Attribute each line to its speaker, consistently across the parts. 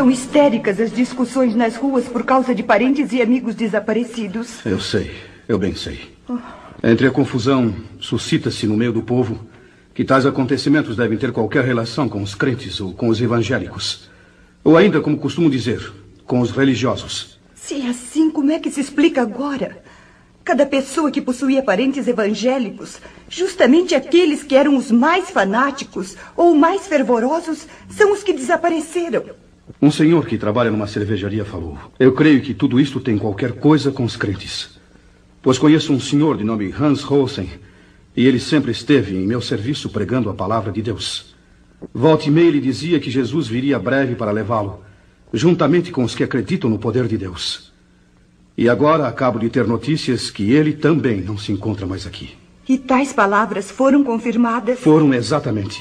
Speaker 1: São histéricas as discussões nas ruas por causa de parentes e amigos desaparecidos.
Speaker 2: Eu sei, eu bem sei. Entre a confusão, suscita-se no meio do povo que tais acontecimentos devem ter qualquer relação com os crentes ou com os evangélicos. Ou ainda, como costumo dizer, com os religiosos.
Speaker 1: Se é assim, como é que se explica agora? Cada pessoa que possuía parentes evangélicos, justamente aqueles que eram os mais fanáticos ou mais fervorosos, são os que desapareceram.
Speaker 2: Um senhor que trabalha numa cervejaria falou: eu creio que tudo isto tem qualquer coisa com os crentes. Pois conheço um senhor de nome Hans Rosen, e ele sempre esteve em meu serviço pregando a palavra de Deus. Volta e meia ele dizia que Jesus viria breve para levá-lo, juntamente com os que acreditam no poder de Deus. E agora acabo de ter notícias que ele também não se encontra mais aqui.
Speaker 1: E tais palavras foram confirmadas?
Speaker 2: Foram, exatamente.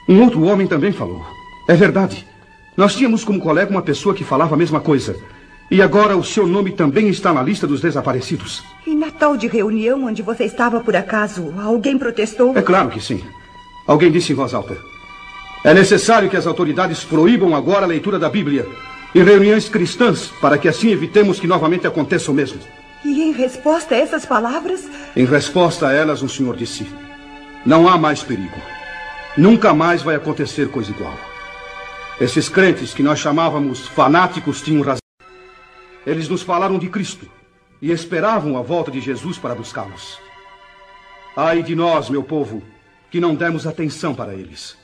Speaker 2: Um outro homem também falou. É verdade. Nós tínhamos como colega uma pessoa que falava a mesma coisa. E agora o seu nome também está na lista dos desaparecidos.
Speaker 1: E na tal de reunião onde você estava por acaso, alguém protestou?
Speaker 2: É claro que sim. Alguém disse em voz alta: é necessário que as autoridades proíbam agora a leitura da Bíblia em reuniões cristãs, para que assim evitemos que novamente aconteça o mesmo.
Speaker 1: E em resposta a essas palavras?
Speaker 2: Em resposta a elas, um senhor disse: não há mais perigo. Nunca mais vai acontecer coisa igual. Esses crentes que nós chamávamos fanáticos tinham razão. Eles nos falaram de Cristo e esperavam a volta de Jesus para buscá-los. Ai de nós, meu povo, que não demos atenção para eles.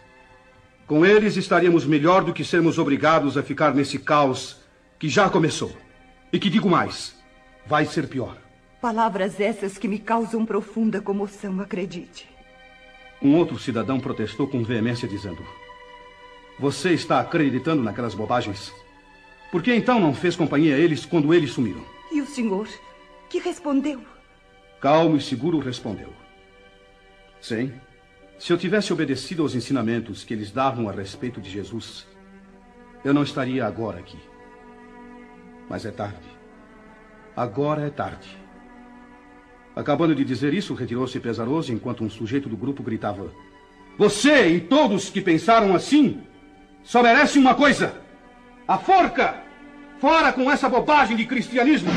Speaker 2: Com eles estaríamos melhor do que sermos obrigados a ficar nesse caos que já começou. E que digo mais, vai ser pior.
Speaker 1: Palavras essas que me causam profunda comoção, acredite.
Speaker 2: Um outro cidadão protestou com veemência dizendo: você está acreditando naquelas bobagens? Por que então não fez companhia a eles quando eles sumiram?
Speaker 1: E o senhor, que respondeu?
Speaker 2: Calmo e seguro respondeu: sim, se eu tivesse obedecido aos ensinamentos que eles davam a respeito de Jesus, eu não estaria agora aqui. Mas é tarde. Agora é tarde. Acabando de dizer isso, retirou-se pesaroso enquanto um sujeito do grupo gritava: você e todos que pensaram assim só merecem uma coisa: a forca! Fora com essa bobagem de cristianismo!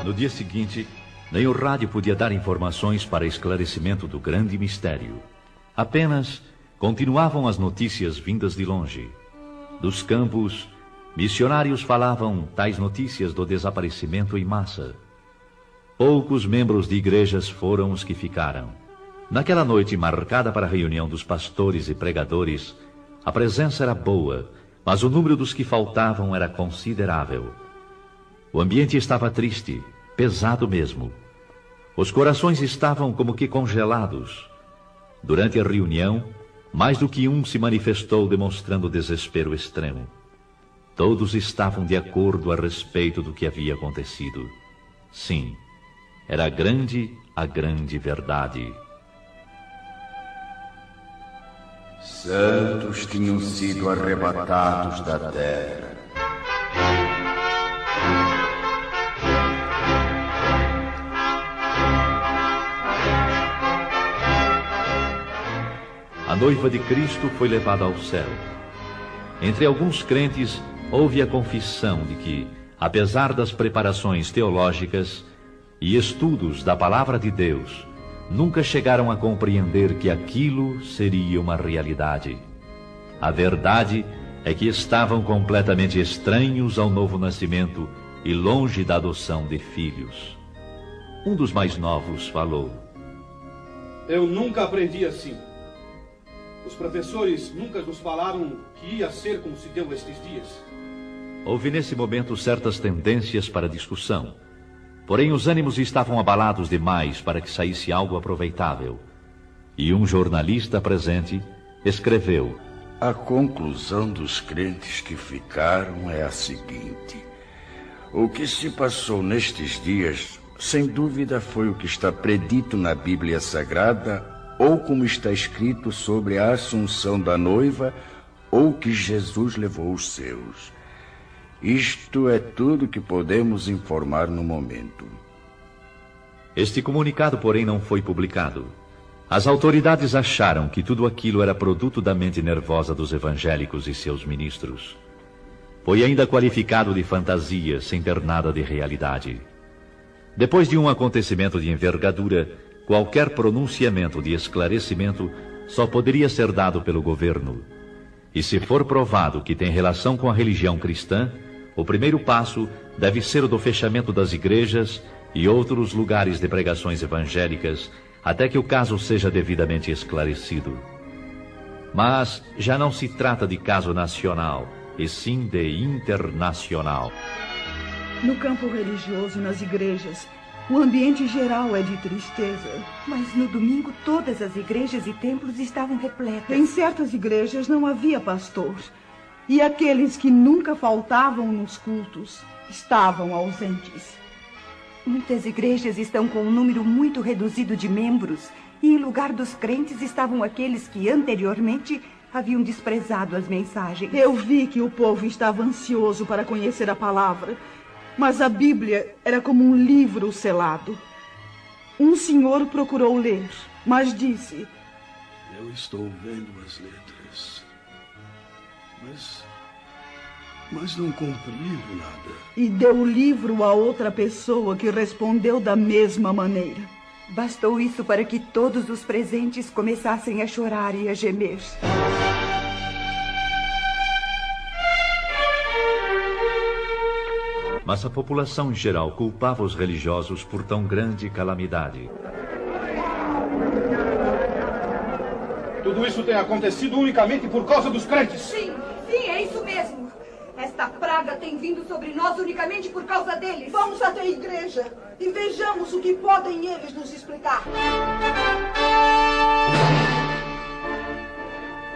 Speaker 3: No dia seguinte, nem o rádio podia dar informações para esclarecimento do grande mistério. Apenas continuavam as notícias vindas de longe. Dos campos, missionários falavam tais notícias do desaparecimento em massa. Poucos membros de igrejas foram os que ficaram. Naquela noite marcada para a reunião dos pastores e pregadores, a presença era boa, mas o número dos que faltavam era considerável. O ambiente estava triste, pesado mesmo. Os corações estavam como que congelados. Durante a reunião, mais do que um se manifestou demonstrando desespero extremo. Todos estavam de acordo a respeito do que havia acontecido. Sim, era grande a grande verdade.
Speaker 4: Santos tinham sido arrebatados da terra.
Speaker 3: A noiva de Cristo foi levada ao céu. Entre alguns crentes, houve a confissão de que, apesar das preparações teológicas e estudos da palavra de Deus, nunca chegaram a compreender que aquilo seria uma realidade. A verdade é que estavam completamente estranhos ao novo nascimento e longe da adoção de filhos. Um dos mais novos falou:
Speaker 2: eu nunca aprendi assim. Os professores nunca nos falaram que ia ser como se deu estes dias.
Speaker 3: Houve nesse momento certas tendências para discussão. Porém, os ânimos estavam abalados demais para que saísse algo aproveitável. E um jornalista presente escreveu:
Speaker 4: a conclusão dos crentes que ficaram é a seguinte: o que se passou nestes dias, sem dúvida, foi o que está predito na Bíblia Sagrada, ou como está escrito sobre a assunção da noiva, ou que Jesus levou os seus. Isto é tudo que podemos informar no momento.
Speaker 3: Este comunicado, porém, não foi publicado. As autoridades acharam que tudo aquilo era produto da mente nervosa dos evangélicos e seus ministros. Foi ainda qualificado de fantasia, sem ter nada de realidade. Depois de um acontecimento de envergadura, qualquer pronunciamento de esclarecimento só poderia ser dado pelo governo. E se for provado que tem relação com a religião cristã, o primeiro passo deve ser o do fechamento das igrejas e outros lugares de pregações evangélicas, até que o caso seja devidamente esclarecido. Mas já não se trata de caso nacional, e sim de internacional.
Speaker 5: No campo religioso, nas igrejas, o ambiente geral é de tristeza.
Speaker 1: Mas no domingo todas as igrejas e templos estavam repletas.
Speaker 5: Em certas igrejas não havia pastor. E aqueles que nunca faltavam nos cultos estavam ausentes.
Speaker 1: Muitas igrejas estão com um número muito reduzido de membros, e em lugar dos crentes estavam aqueles que anteriormente haviam desprezado as mensagens.
Speaker 5: Eu vi que o povo estava ansioso para conhecer a palavra, mas a Bíblia era como um livro selado. Um senhor procurou ler, mas disse:
Speaker 2: eu estou vendo as letras, mas não compreendo nada.
Speaker 5: E deu o livro a outra pessoa que respondeu da mesma maneira.
Speaker 1: Bastou isso para que todos os presentes começassem a chorar e a gemer.
Speaker 3: Mas a população em geral culpava os religiosos por tão grande calamidade.
Speaker 2: Tudo isso tem acontecido unicamente por causa dos crentes.
Speaker 6: Sim, é isso mesmo. Esta praga tem vindo sobre nós unicamente por causa deles.
Speaker 7: Vamos até a igreja e vejamos o que podem eles nos explicar.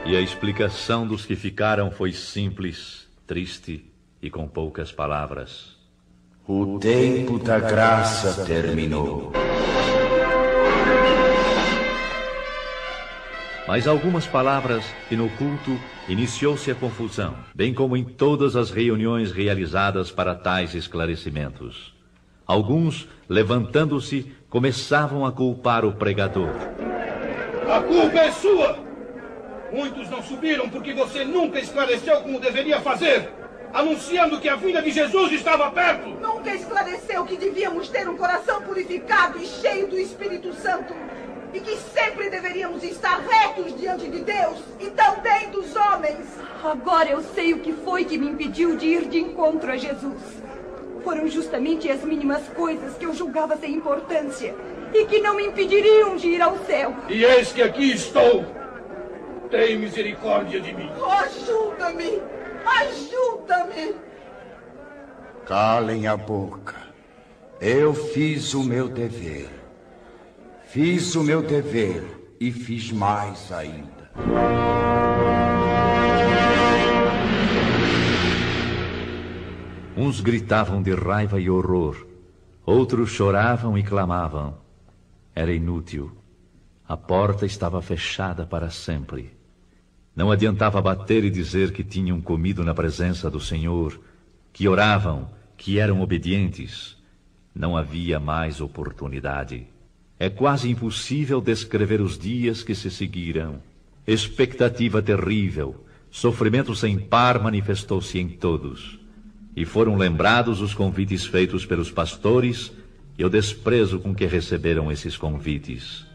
Speaker 3: E a explicação dos que ficaram foi simples, triste e com poucas palavras.
Speaker 4: O tempo da graça terminou.
Speaker 3: Mais algumas palavras e no culto iniciou-se a confusão, bem como em todas as reuniões realizadas para tais esclarecimentos. Alguns, levantando-se, começavam a culpar o pregador.
Speaker 2: A culpa é sua! Muitos não subiram porque você nunca esclareceu como deveria fazer, anunciando que a vinda de Jesus estava perto.
Speaker 7: Nunca esclareceu que devíamos ter um coração purificado e cheio do Espírito Santo, e que sempre deveríamos estar retos diante de Deus e também dos homens.
Speaker 1: Agora eu sei o que foi que me impediu de ir de encontro a Jesus. Foram justamente as mínimas coisas que eu julgava sem importância e que não me impediriam de ir ao céu.
Speaker 2: E eis que aqui estou. Tem misericórdia de mim.
Speaker 7: Ajuda-me! Ajuda-me!
Speaker 4: Calem a boca. Eu fiz o meu dever. Fiz o meu dever e fiz mais ainda.
Speaker 3: Uns gritavam de raiva e horror, outros choravam e clamavam. Era inútil. A porta estava fechada para sempre. Não adiantava bater e dizer que tinham comido na presença do Senhor, que oravam, que eram obedientes. Não havia mais oportunidade. É quase impossível descrever os dias que se seguiram. Expectativa terrível, sofrimento sem par manifestou-se em todos. E foram lembrados os convites feitos pelos pastores e o desprezo com que receberam esses convites.